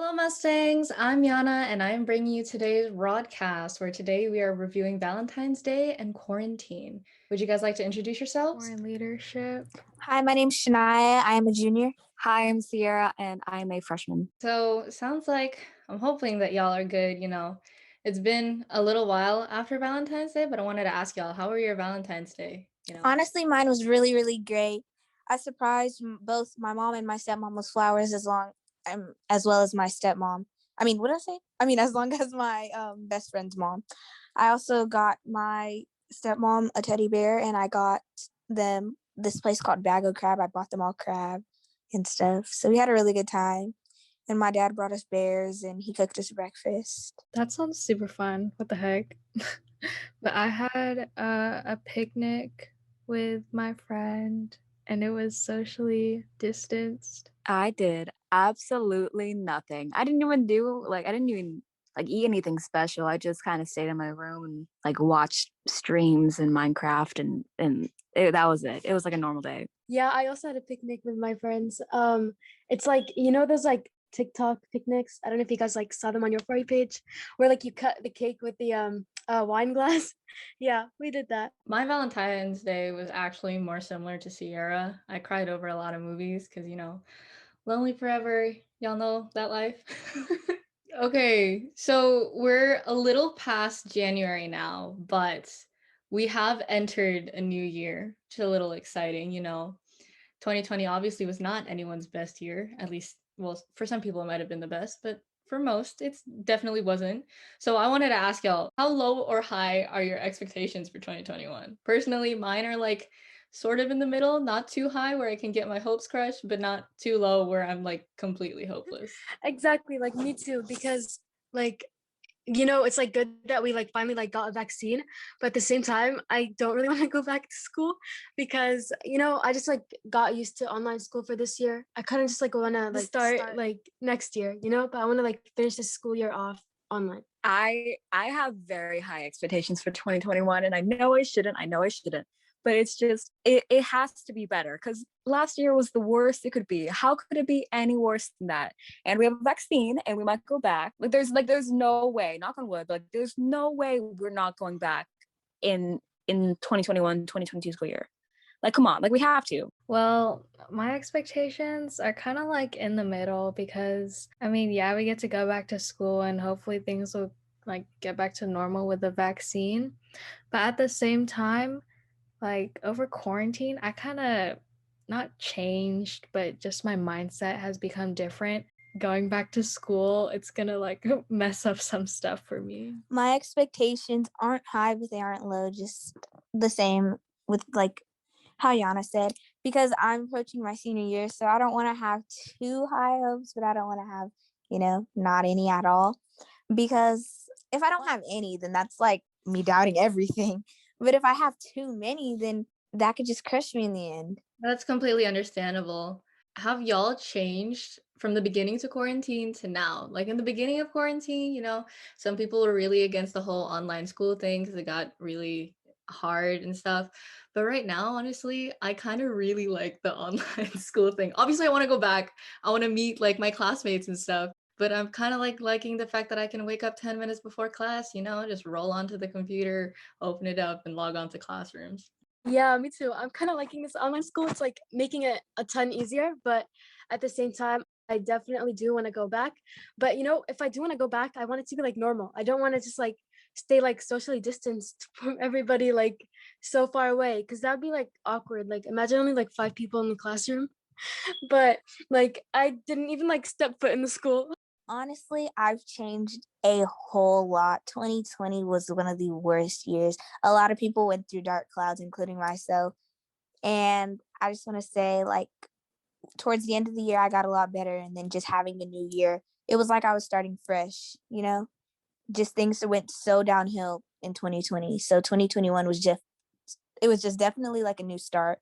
Hello, Mustangs. I'm Yana, and I'm bringing you today's RodCast, where today we are reviewing Valentine's Day and quarantine. Would you guys like to introduce yourselves? Foreign leadership. Hi, my name's Shania. I am a junior. Hi, I'm Sierra, and I'm a freshman. So, sounds like I'm hoping that y'all are good. It's been a little while after Valentine's Day, but I wanted to ask y'all, how were your Valentine's Day? Honestly, mine was really, really great. I surprised both my mom and my stepmom with flowers as well as my stepmom. I mean, what did I say? I mean, as long as my best friend's mom. I also got my stepmom a teddy bear, and I got them this place called Bag of Crab. I bought them all crab and stuff. So we had a really good time. And my dad brought us bears, and he cooked us breakfast. That sounds super fun. What the heck? But I had a picnic with my friend, and it was socially distanced. I did absolutely nothing. I didn't even eat anything special. I just kind of stayed in my room and watched streams in Minecraft that was it. It was like a normal day. Yeah, I also had a picnic with my friends. It's like, those like TikTok picnics. I don't know if you guys like saw them on your For You page, where like you cut the cake with the wine glass. Yeah, we did that. My Valentine's Day was actually more similar to Sierra. I cried over a lot of movies because, Lonely Forever, y'all know that life. Okay, so we're a little past January now, but we have entered a new year, which is a little exciting. 2020 obviously was not anyone's best year, at least, well, for some people it might have been the best, but for most, it definitely wasn't. So I wanted to ask y'all, how low or high are your expectations for 2021? Personally, mine are like sort of in the middle, not too high where I can get my hopes crushed, but not too low where I'm like completely hopeless. Exactly, like me too, because like it's like good that we like finally like got a vaccine, but at the same time I don't really want to go back to school because I just like got used to online school for this year. I kind of just like want to like start like next year, but I want to like finish the school year off online. I have very high expectations for 2021, and I know I shouldn't. But it's just it has to be better because last year was the worst it could be. How could it be any worse than that? And we have a vaccine, and we might go back. There's no way, knock on wood, but there's no way we're not going back in 2021, 2022 school year. Like, come on, like we have to. Well, my expectations are kind of like in the middle because, I mean, yeah, we get to go back to school and hopefully things will like get back to normal with the vaccine. But at the same time, like over quarantine, I kind of not changed, but just my mindset has become different. Going back to school, it's gonna like mess up some stuff for me. My expectations aren't high, but they aren't low, just the same with like how Yana said, because I'm approaching my senior year, so I don't want to have too high hopes, but I don't want to have, not any at all. Because if I don't have any, then that's like me doubting everything. But if I have too many, then that could just crush me in the end. That's completely understandable. Have y'all changed from the beginning to quarantine to now? Like in the beginning of quarantine, some people were really against the whole online school thing because it got really hard and stuff. But right now, honestly, I kind of really like the online school thing. Obviously, I want to go back. I want to meet like my classmates and stuff. But I'm kind of like liking the fact that I can wake up 10 minutes before class, just roll onto the computer, open it up, and log on to classrooms. Yeah, me too. I'm kind of liking this online school. It's like making it a ton easier, but at the same time, I definitely do want to go back. But if I do want to go back, I want it to be like normal. I don't want to just like stay like socially distanced from everybody like so far away because that would be like awkward. Like imagine only like 5 people in the classroom. But like I didn't even like step foot in the school. Honestly, I've changed a whole lot. 2020 was one of the worst years. A lot of people went through dark clouds, including myself. And I just want to say, like, towards the end of the year, I got a lot better. And then just having a new year, it was like I was starting fresh, Just things went so downhill in 2020. So 2021 was just definitely like a new start.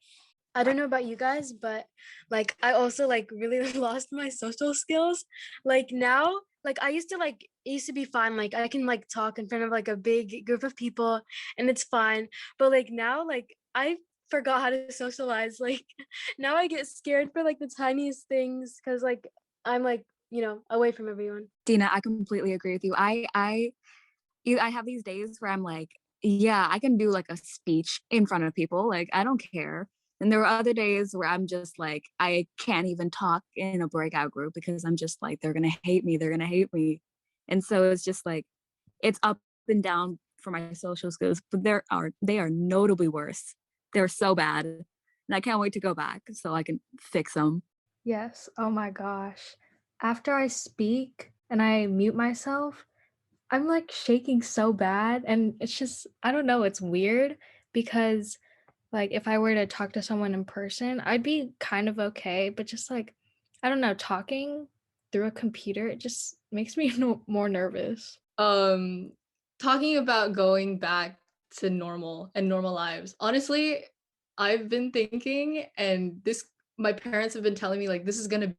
I don't know about you guys, but like I also like really lost my social skills. Like now, like I used to like it used to be fine. Like I can like talk in front of like a big group of people and it's fine. But like now, like I forgot how to socialize. Like now I get scared for like the tiniest things because like I'm like away from everyone. Dina, I completely agree with you. I have these days where I'm like, yeah, I can do like a speech in front of people. Like, I don't care. And there are other days where I'm just like, I can't even talk in a breakout group because I'm just like, they're going to hate me. They're going to hate me. And so it's just like, it's up and down for my social skills, but they are notably worse. They're so bad. And I can't wait to go back so I can fix them. Yes. Oh my gosh. After I speak and I mute myself, I'm like shaking so bad. And it's just, I don't know, it's weird because like if I were to talk to someone in person, I'd be kind of okay. But just like, I don't know, talking through a computer, it just makes me more nervous. Talking about going back to normal and normal lives. Honestly, I've been thinking, and my parents have been telling me like this is gonna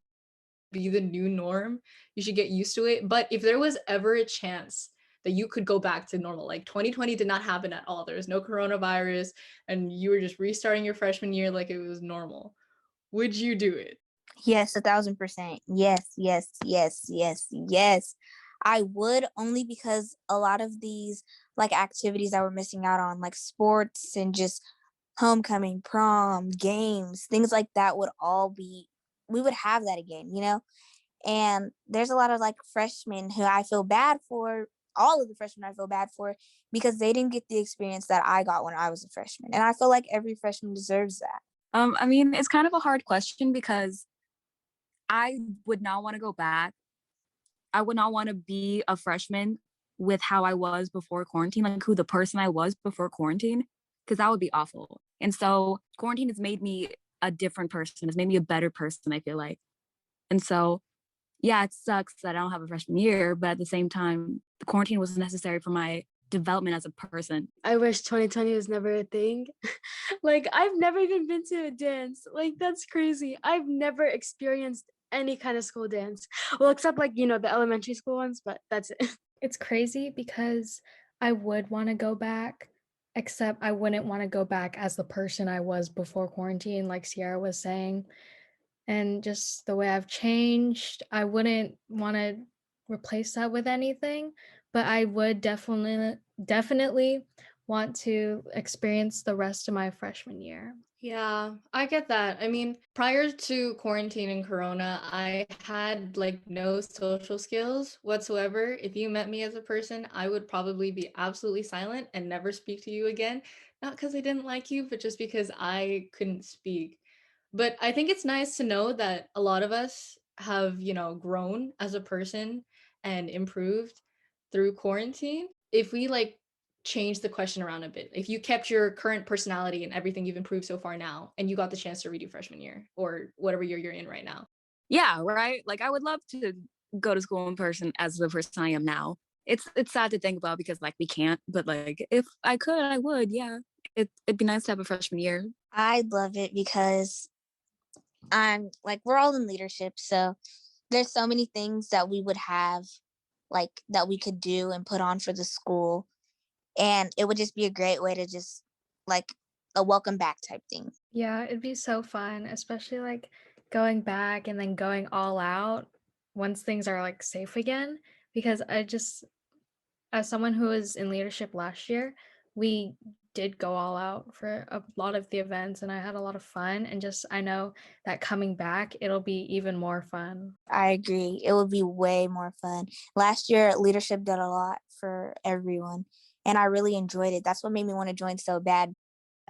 be the new norm. You should get used to it. But if there was ever a chance that you could go back to normal, like 2020 did not happen at all. There was no coronavirus, and you were just restarting your freshman year like it was normal. Would you do it? Yes, 1,000%. Yes, yes, yes, yes, yes. I would, only because a lot of these like activities that we're missing out on, like sports and just homecoming, prom, games, things like that we would have that again. And there's a lot of like freshmen who I feel bad for, all of the freshmen I feel bad for, because they didn't get the experience that I got when I was a freshman. And I feel like every freshman deserves that. I mean, it's kind of a hard question because I would not want to go back. I would not want to be a freshman with how I was before quarantine, like who the person I was before quarantine, because that would be awful. And so quarantine has made me a different person. It's made me a better person, I feel like. And so, yeah, it sucks that I don't have a freshman year, but at the same time, the quarantine was necessary for my development as a person. I wish 2020 was never a thing. Like, I've never even been to a dance. Like, that's crazy. I've never experienced any kind of school dance. Well, except like, the elementary school ones, but that's it. It's crazy because I would want to go back, except I wouldn't want to go back as the person I was before quarantine, like Sierra was saying. And just the way I've changed, I wouldn't want to replace that with anything, but I would definitely want to experience the rest of my freshman year. Yeah, I get that. I mean, prior to quarantine and corona, I had like no social skills whatsoever. If you met me as a person, I would probably be absolutely silent and never speak to you again. Not because I didn't like you, but just because I couldn't speak. But I think it's nice to know that a lot of us have, grown as a person and improved through quarantine. If we like change the question around a bit, if you kept your current personality and everything you've improved so far now, and you got the chance to redo freshman year or whatever year you're in right now. Yeah, right. Like I would love to go to school in person as the person I am now. It's sad to think about because like we can't, but like if I could, I would. Yeah, it'd be nice to have a freshman year. I'd love it because we're all in leadership, so there's so many things that we would have, like that we could do and put on for the school, and it would just be a great way to just like a welcome back type thing. Yeah, it'd be so fun, especially like going back and then going all out once things are like safe again. Because as someone who was in leadership last year, we did go all out for a lot of the events and I had a lot of fun. And just, I know that coming back, it'll be even more fun. I agree. It would be way more fun. Last year, leadership did a lot for everyone, and I really enjoyed it. That's what made me want to join so bad.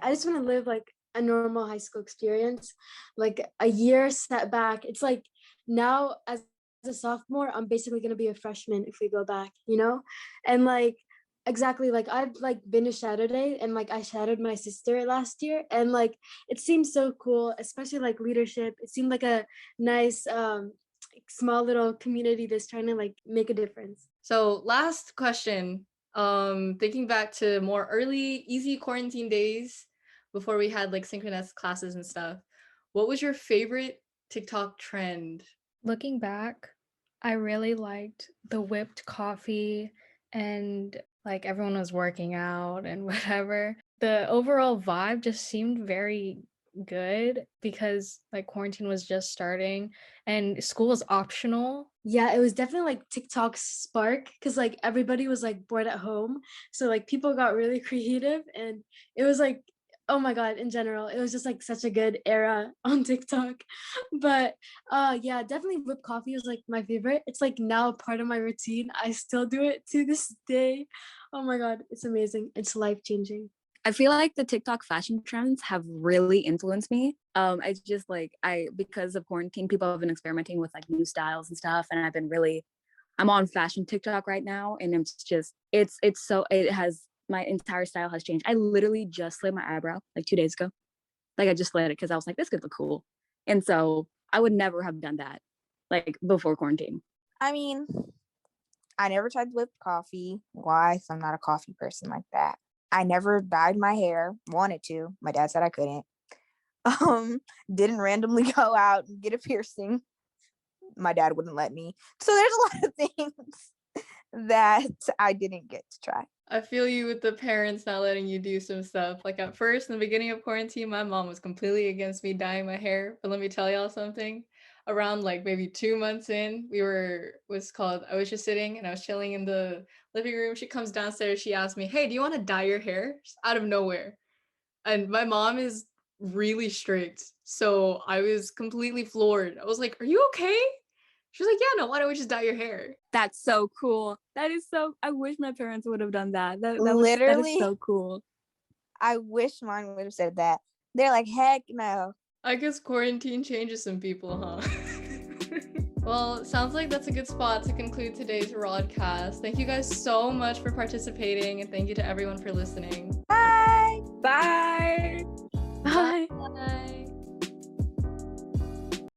I just want to live like a normal high school experience, like a year setback. It's like now as a sophomore, I'm basically going to be a freshman if we go back. And like, exactly, like I've like been to Shadow Day and like I shadowed my sister last year and like it seems so cool, especially like leadership. It seemed like a nice small little community that's trying to like make a difference. So last question, thinking back to more early easy quarantine days before we had like synchronous classes and stuff, what was your favorite TikTok trend? Looking back, I really liked the whipped coffee and like everyone was working out and whatever. The overall vibe just seemed very good because like quarantine was just starting and school was optional. Yeah, it was definitely like TikTok's spark because like everybody was like bored at home. So like people got really creative and it was like, oh my God, in general, it was just like such a good era on TikTok. But yeah, definitely whipped coffee was like my favorite. It's like now a part of my routine. I still do it to this day. Oh my God, it's amazing. It's life changing. I feel like the TikTok fashion trends have really influenced me. I just like because of quarantine, people have been experimenting with like new styles and stuff, and I'm on fashion TikTok right now, and it has my entire style has changed. I literally just slayed my eyebrow like 2 days ago. Like I just slayed it because I was like, this could look cool, and so I would never have done that like before quarantine. I mean, I never tried whipped coffee. Why? 'Cause I'm not a coffee person like that. I never dyed my hair. Wanted to. My dad said I couldn't. Didn't randomly go out and get a piercing. My dad wouldn't let me. So there's a lot of things that I didn't get to try. I feel you with the parents not letting you do some stuff. Like at first, in the beginning of quarantine, my mom was completely against me dyeing my hair. But let me tell y'all something. Around like maybe 2 months in, I was just sitting and I was chilling in the living room. She comes downstairs. She asked me, "Hey, do you want to dye your hair?" Just out of nowhere. And my mom is really strict. So I was completely floored. I was like, "Are you okay?" She was like, "Yeah, no, why don't we just dye your hair?" That's so cool. I wish my parents would have done that. That Literally, is so cool. I wish mine would have said that. They're like, heck no. I guess quarantine changes some people, huh? Well, sounds like that's a good spot to conclude today's RodCast. Thank you guys so much for participating, and thank you to everyone for listening. Bye. Bye. Bye. Bye.